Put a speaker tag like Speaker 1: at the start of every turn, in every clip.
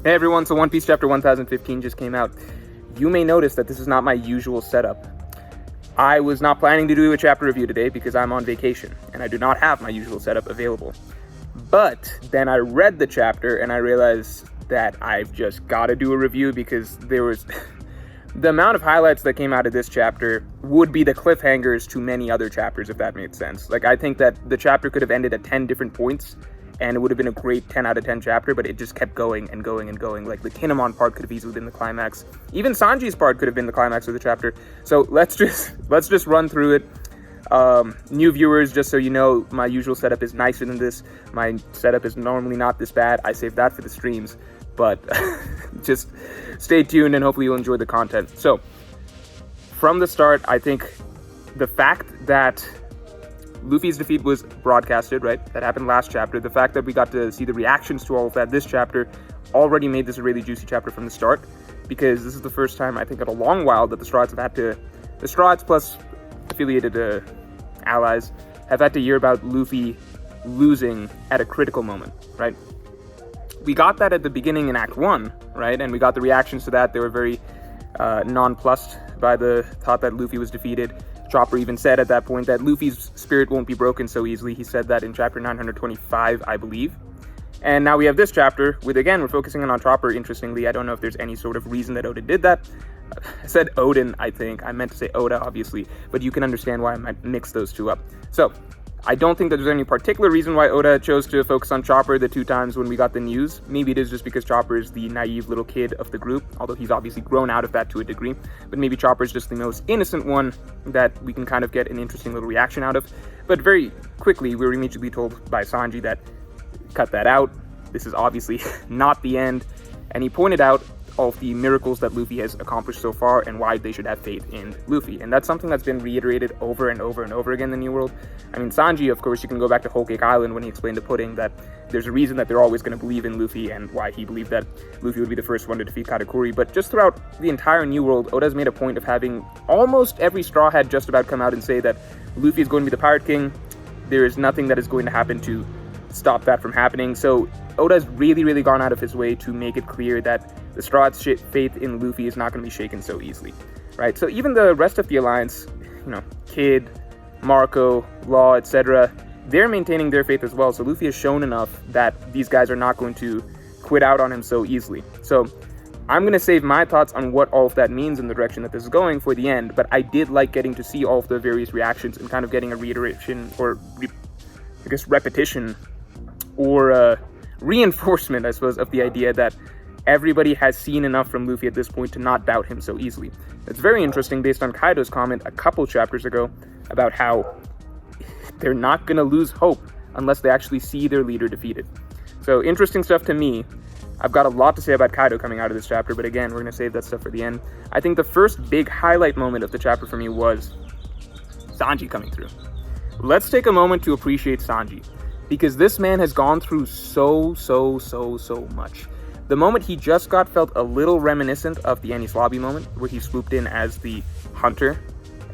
Speaker 1: Hey everyone, so One Piece chapter 1015 just came out. You may notice that this is not my usual setup. I was not planning to do a chapter review today because I'm on vacation, and I do not have my usual setup available. But then I read the chapter and I realized that I've just got to do a review because there was... the amount of highlights that came out of this chapter would be the cliffhangers to many other chapters, if that made sense. Like, I think that the chapter could have ended at 10 different points, and it would have been a great 10 out of 10 chapter, but it just kept going and going and going. Like, the Kinemon part could have easily been the climax. Even Sanji's part could have been the climax of the chapter. So let's just run through it. New viewers, just so you know, my usual setup is nicer than this. My setup is normally not this bad. I save that for the streams, but just stay tuned and hopefully you'll enjoy the content. So, from the start, I think the fact that Luffy's defeat was broadcasted, right? That happened last chapter. The fact that we got to see the reactions to all of that this chapter already made this a really juicy chapter from the start, because this is the first time, I think, in a long while that the Straw Hats have had to... The Straw Hats plus affiliated allies have had to hear about Luffy losing at a critical moment, right? We got that at the beginning in Act 1, right? And we got the reactions to that. They were very nonplussed by the thought that Luffy was defeated. Chopper even said at that point that Luffy's spirit won't be broken so easily. He said that in chapter 925, I believe. And now we have this chapter with, again, we're focusing on Chopper, interestingly. I don't know if there's any sort of reason that Oda did that. I said Odin, I think. I meant to say Oda, obviously. But you can understand why I might mix those two up. So, I don't think that there's any particular reason why Oda chose to focus on Chopper the two times when we got the news. Maybe it is just because Chopper is the naive little kid of the group, although he's obviously grown out of that to a degree. But maybe Chopper is just the most innocent one that we can kind of get an interesting little reaction out of. But very quickly, we were immediately told by Sanji that, cut that out, this is obviously not the end. And he pointed out all of the miracles that Luffy has accomplished so far and why they should have faith in Luffy. And that's something that's been reiterated over and over and over again in the New World. I mean, Sanji, of course, you can go back to Whole Cake Island when he explained to Pudding that there's a reason that they're always going to believe in Luffy and why he believed that Luffy would be the first one to defeat Katakuri. But just throughout the entire New World, Oda's made a point of having almost every Straw Hat just about come out and say that Luffy is going to be the Pirate King. There is nothing that is going to happen to stop that from happening. So Oda's really gone out of his way to make it clear that the Straw Hats' faith in Luffy is not going to be shaken so easily, right? So even the rest of the Alliance, you know, Kid, Marco, Law, etc., they're maintaining their faith as well. So Luffy has shown enough that these guys are not going to quit out on him so easily. So I'm going to save my thoughts on what all of that means in the direction that this is going for the end, but I did like getting to see all of the various reactions and kind of getting a reiteration or, I guess, repetition or reinforcement, I suppose, of the idea that everybody has seen enough from Luffy at this point to not doubt him so easily. It's very interesting based on Kaido's comment a couple chapters ago about how they're not going to lose hope unless they actually see their leader defeated. So interesting stuff to me. I've got a lot to say about Kaido coming out of this chapter, but again, we're going to save that stuff for the end. I think the first big highlight moment of the chapter for me was Sanji coming through. Let's take a moment to appreciate Sanji, because this man has gone through so much. The moment he just got felt a little reminiscent of the Enies Lobby moment, where he swooped in as the hunter.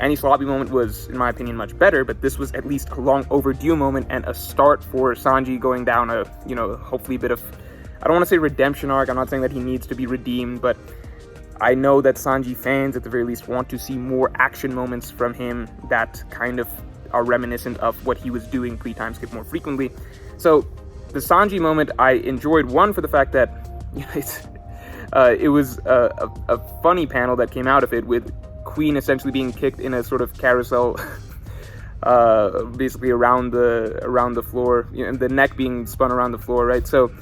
Speaker 1: Enies Lobby moment was, in my opinion, much better, but this was at least a long overdue moment and a start for Sanji going down a, you know, hopefully a bit of, I don't want to say redemption arc, I'm not saying that he needs to be redeemed, but I know that Sanji fans, at the very least, want to see more action moments from him that kind of are reminiscent of what he was doing pre-time skip more frequently. So the Sanji moment I enjoyed, one, for the fact that it was a funny panel that came out of it, with Queen essentially being kicked in a sort of carousel basically around the floor, you know, and the neck being spun around the floor, right? So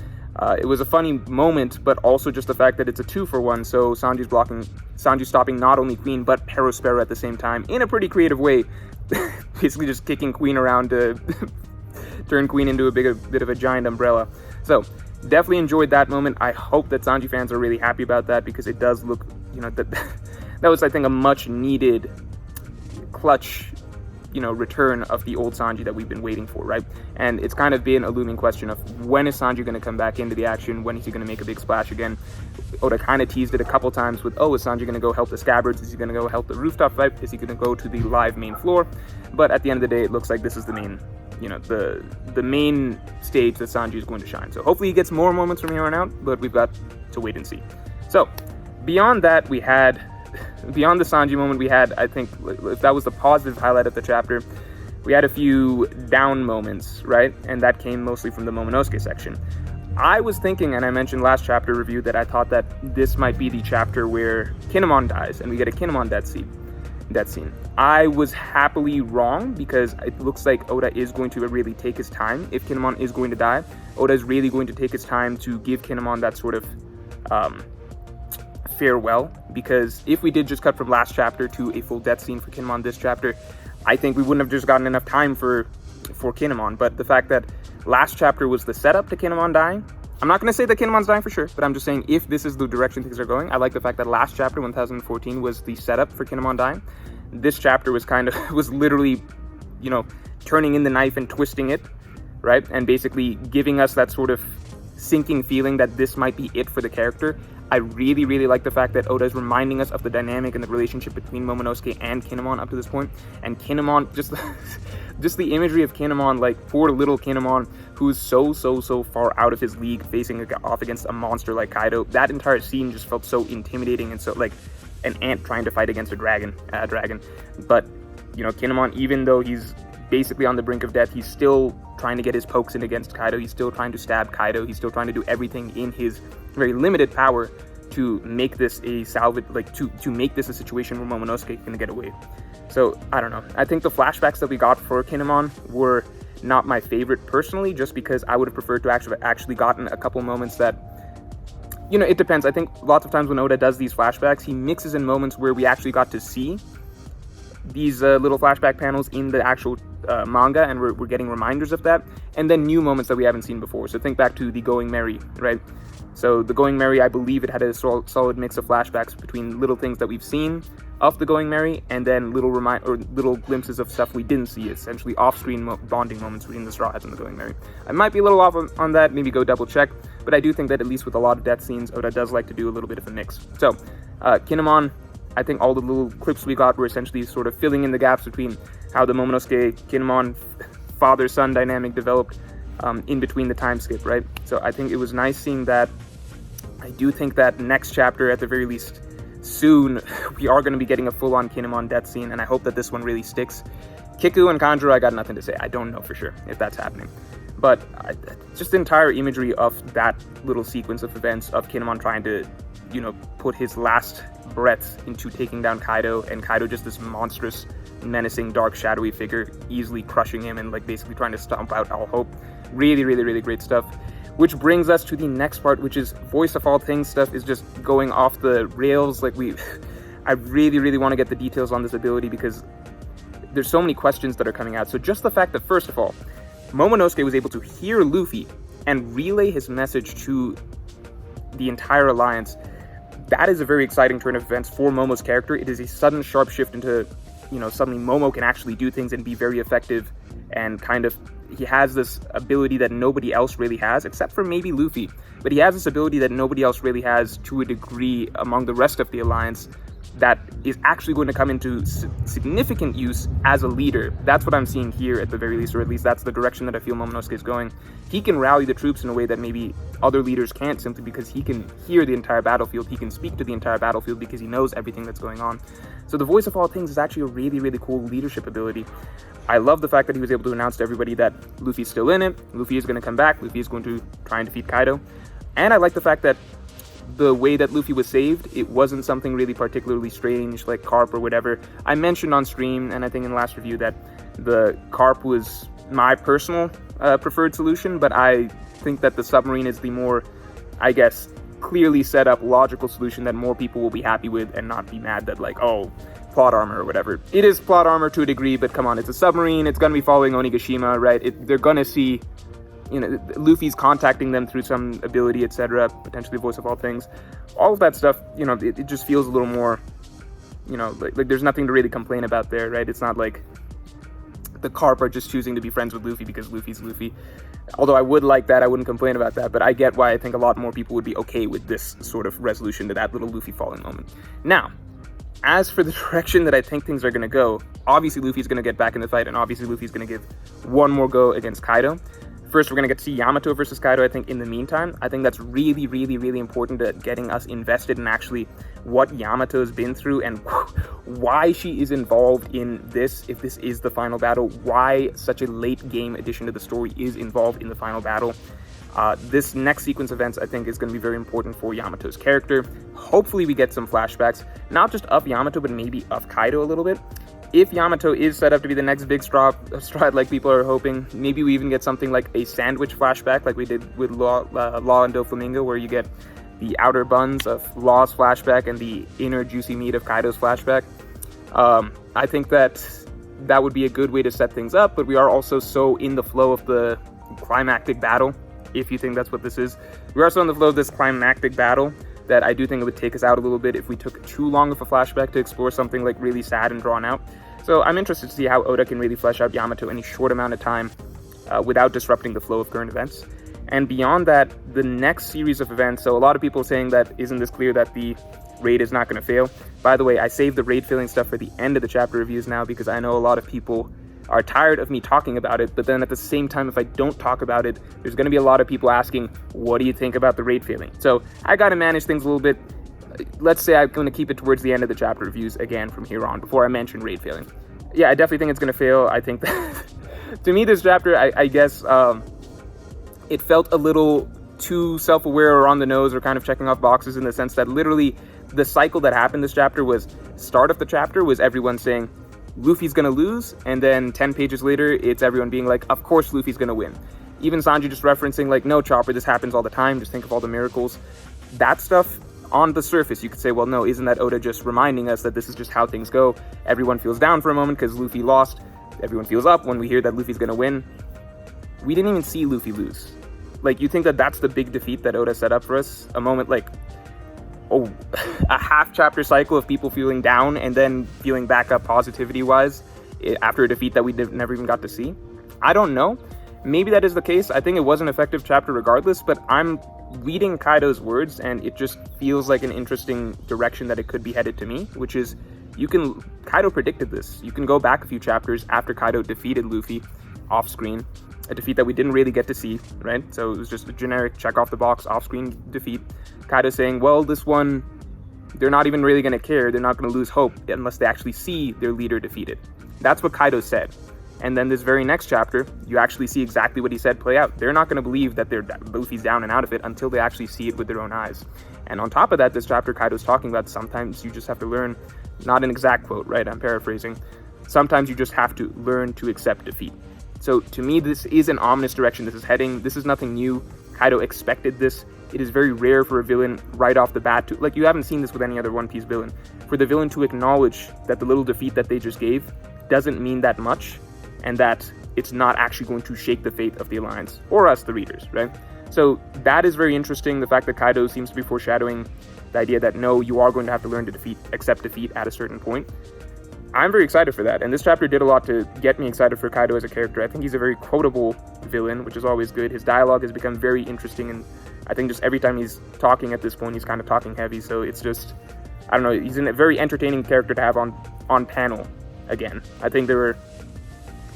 Speaker 1: it was a funny moment, but also just the fact that it's a 2-for-1. So Sanji's stopping not only Queen but Perospero at the same time in a pretty creative way, basically just kicking Queen around to turn Queen into a bit of a giant umbrella. So definitely enjoyed that moment. I hope that Sanji fans are really happy about that, because it does look, you know, that was, I think, a much needed clutch, you know, return of the old Sanji that we've been waiting for, right? And it's kind of been a looming question of when is Sanji going to come back into the action? When is he going to make a big splash again? Oda kind of teased it a couple times with, oh, is Sanji going to go help the Scabbards? Is he going to go help the rooftop fight? Is he going to go to the live main floor? But at the end of the day, it looks like this is the main, you know, the main stage that Sanji is going to shine. So hopefully he gets more moments from here on out, but we've got to wait and see. So, beyond that, beyond the Sanji moment, we had, I think, if that was the positive highlight of the chapter, we had a few down moments, right? And that came mostly from the Momonosuke section. I was thinking, and I mentioned last chapter review, that I thought that this might be the chapter where Kinemon dies, and we get a Kinemon death scene. I was happily wrong, because it looks like Oda is going to really take his time. If Kinemon is going to die, Oda is really going to take his time to give Kinemon that sort of farewell, because if we did just cut from last chapter to a full death scene for Kinemon this chapter, I think we wouldn't have just gotten enough time for Kinemon. But the fact that last chapter was the setup to Kinemon dying, I'm not going to say that Kinemon's dying for sure, but I'm just saying if this is the direction things are going, I like the fact that last chapter, 1014, was the setup for Kinemon dying. This chapter was was literally, turning in the knife and twisting it, right? And basically giving us that sort of sinking feeling that this might be it for the character. I really, really like the fact that Oda is reminding us of the dynamic and the relationship between Momonosuke and Kinemon up to this point. And Kinemon, just the imagery of Kinemon, like poor little Kinemon, who's so far out of his league, facing off against a monster like Kaido. That entire scene just felt so intimidating and so like an ant trying to fight against a dragon. But, Kinemon, even though he's basically on the brink of death, he's still trying to get his pokes in against Kaido. He's still trying to stab Kaido. He's still trying to do everything in his very limited power to make this a salvage, to make this a situation where Momonosuke can get away. So, I don't know. I think the flashbacks that we got for Kinemon were not my favorite personally, just because I would have preferred to actually gotten a couple moments that, it depends. I think lots of times when Oda does these flashbacks, he mixes in moments where we actually got to see these little flashback panels in the actual manga, and we're getting reminders of that, and then new moments that we haven't seen before. So think back to the Going Merry, right? So the Going Merry, I believe it had a solid mix of flashbacks between little things that we've seen of the Going Merry, and then little glimpses of stuff we didn't see, essentially off-screen bonding moments between the Straw Hats and the Going Merry. I might be a little off on that, maybe go double check, but I do think that at least with a lot of death scenes, Oda does like to do a little bit of a mix. So, Kinemon, I think all the little clips we got were essentially sort of filling in the gaps between how the Momonosuke-Kinemon father-son dynamic developed in between the time skip, right? So I think it was nice seeing that. I do think that next chapter, at the very least, soon, we are going to be getting a full-on Kinemon death scene, and I hope that this one really sticks. Kiku and Kanjuro, I got nothing to say. I don't know for sure if that's happening. But just the entire imagery of that little sequence of events of Kinemon trying to, put his last breath into taking down Kaido, and Kaido just this monstrous, menacing, dark, shadowy figure, easily crushing him and basically trying to stomp out all hope. Really, really, really great stuff. Which brings us to the next part, which is Voice of All Things stuff is just going off the rails. I really, really want to get the details on this ability because there's so many questions that are coming out. So just the fact that, first of all, Momonosuke was able to hear Luffy and relay his message to the entire alliance, that is a very exciting turn of events for Momo's character. It is a sudden sharp shift into, suddenly Momo can actually do things and be very effective, and he has this ability that nobody else really has, except for maybe Luffy, but he has this ability that nobody else really has to a degree among the rest of the alliance that is actually going to come into significant use as a leader. That's what I'm seeing here at the very least, or at least that's the direction that I feel Momonosuke is going. He can rally the troops in a way that maybe other leaders can't, simply because he can hear the entire battlefield, he can speak to the entire battlefield because he knows everything that's going on. So the Voice of All Things is actually a really, really cool leadership ability. I love the fact that he was able to announce to everybody that Luffy's still in it, Luffy is going to come back, Luffy is going to try and defeat Kaido. And I like the fact that the way that Luffy was saved, it wasn't something really particularly strange like Carp or whatever. I mentioned on stream, and I think in the last review, that the Carp was my personal preferred solution, but I think that the submarine is the more, I guess, clearly set up logical solution that more people will be happy with and not be mad that plot armor or whatever. It is plot armor to a degree, but come on, it's a submarine, it's gonna be following Onigashima, right? They're gonna see, Luffy's contacting them through some ability, etc., potentially Voice of All Things. All of that stuff, it just feels a little more, like there's nothing to really complain about there, right? It's not like the Carp are just choosing to be friends with Luffy because Luffy's Luffy. Although I would like that, I wouldn't complain about that, but I get why I think a lot more people would be okay with this sort of resolution to that little Luffy falling moment. Now, as for the direction that I think things are going to go, obviously Luffy's going to get back in the fight, and obviously Luffy's going to give one more go against Kaido. First, we're going to get to see Yamato versus Kaido, I think, in the meantime. I think that's really, really, really important to getting us invested in actually what Yamato's been through and why she is involved in this, if this is the final battle, why such a late game addition to the story is involved in the final battle. This next sequence of events, I think, is going to be very important for Yamato's character. Hopefully we get some flashbacks, not just of Yamato, but maybe of Kaido a little bit. If Yamato is set up to be the next big stride like people are hoping, maybe we even get something like a sandwich flashback like we did with Law and Doflamingo, where you get the outer buns of Law's flashback and the inner juicy meat of Kaido's flashback. I think that would be a good way to set things up, but we are also so in the flow of the climactic battle, if you think that's what this is. We're also in the flow of this climactic battle that I do think it would take us out a little bit if we took too long of a flashback to explore something like really sad and drawn out. So I'm interested to see how Oda can really flesh out Yamato in a short amount of time without disrupting the flow of current events. And beyond that, the next series of events, so a lot of people saying that isn't this clear that the raid is not going to fail. By the way, I saved the raid failing stuff for the end of the chapter reviews now because I know a lot of people are tired of me talking about it, but then at the same time, if I don't talk about it, there's going to be a lot of people asking, what do you think about the raid failing? So I got to manage things a little bit. Let's say I'm going to keep it towards the end of the chapter reviews again from here on before I mention raid failing. Yeah, I definitely think it's going to fail. I think that to me, this chapter, I guess it felt a little too self-aware or on the nose or kind of checking off boxes in the sense that literally the cycle that happened this chapter was start of the chapter was everyone saying, Luffy's gonna lose, and then 10 pages later, it's everyone being like, of course Luffy's gonna win. Even Sanji just referencing like, no, Chopper, this happens all the time, just think of all the miracles. That stuff, on the surface, you could say, well, no, isn't that Oda just reminding us that this is just how things go? Everyone feels down for a moment because Luffy lost. Everyone feels up when we hear that Luffy's gonna win. We didn't even see Luffy lose. Like, you think that that's the big defeat that Oda set up for us? A moment like, a half chapter cycle of people feeling down and then feeling back up positivity wise after a defeat that we never even got to see. I don't know. Maybe that is the case. I think it was an effective chapter regardless, but I'm reading Kaido's words and it just feels like an interesting direction that it could be headed to me, which is Kaido predicted this. You can go back a few chapters after Kaido defeated Luffy off screen, a defeat that we didn't really get to see, right? So it was just a generic check off the box off-screen defeat. Kaido saying, well, this one, they're not even really going to care. They're not going to lose hope unless they actually see their leader defeated. That's what Kaido said. And then this very next chapter, you actually see exactly what he said play out. They're not going to believe that Luffy's down and out of it until they actually see it with their own eyes. And on top of that, this chapter Kaido's talking about sometimes you just have to learn, not an exact quote, right? I'm paraphrasing. Sometimes you just have to learn to accept defeat. So to me, this is an ominous direction this is heading. This is nothing new. Kaido expected this. It is very rare for a villain right off the bat to, like, you haven't seen this with any other One Piece villain, for the villain to acknowledge that the little defeat that they just gave doesn't mean that much and that it's not actually going to shake the fate of the Alliance or us, the readers, right? So that is very interesting. The fact that Kaido seems to be foreshadowing the idea that no, you are going to have to learn to accept defeat at a certain point. I'm very excited for that, and this chapter did a lot to get me excited for Kaido as a character. I think he's a very quotable villain, which is always good. His dialogue has become very interesting, and I think just every time he's talking at this point, he's kind of talking heavy, so it's just, I don't know, he's a very entertaining character to have on panel again. I think there were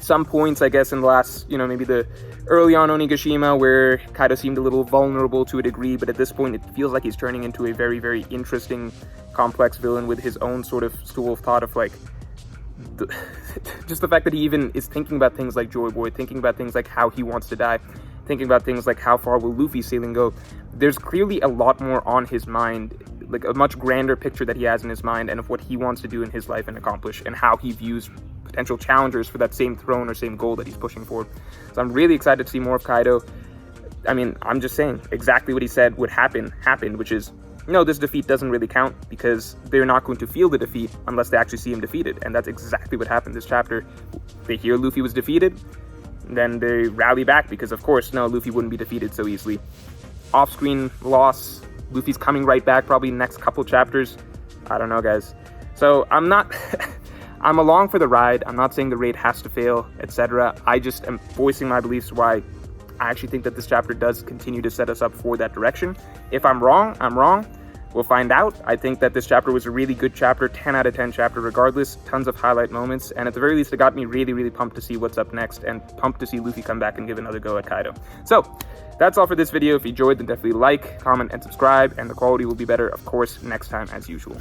Speaker 1: some points, I guess, in the last, maybe the early on Onigashima, where Kaido seemed a little vulnerable to a degree, but at this point, it feels like he's turning into a very, very interesting, complex villain with his own sort of school of thought of, like, just the fact that he even is thinking about things like Joy Boy, thinking about things like how he wants to die, thinking about things like how far will Luffy's sailing go. There's clearly a lot more on his mind, like a much grander picture that he has in his mind and of what he wants to do in his life and accomplish and how he views potential challengers for that same throne or same goal that he's pushing for. So I'm really excited to see more of Kaido. I mean, I'm just saying exactly what he said would happened, which is, no, this defeat doesn't really count because they're not going to feel the defeat unless they actually see him defeated. And that's exactly what happened this chapter. They hear Luffy was defeated, then they rally back because, of course, no, Luffy wouldn't be defeated so easily. Off-screen loss, Luffy's coming right back probably next couple chapters. I don't know, guys. So I'm along for the ride. I'm not saying the raid has to fail, etc. I just am voicing my beliefs why I actually think that this chapter does continue to set us up for that direction. If I'm wrong, I'm wrong. We'll find out. I think that this chapter was a really good chapter, 10 out of 10 chapter regardless, tons of highlight moments, and at the very least it got me really, really pumped to see what's up next, and pumped to see Luffy come back and give another go at Kaido. So, that's all for this video. If you enjoyed, then definitely like, comment, and subscribe, and the quality will be better, of course, next time as usual.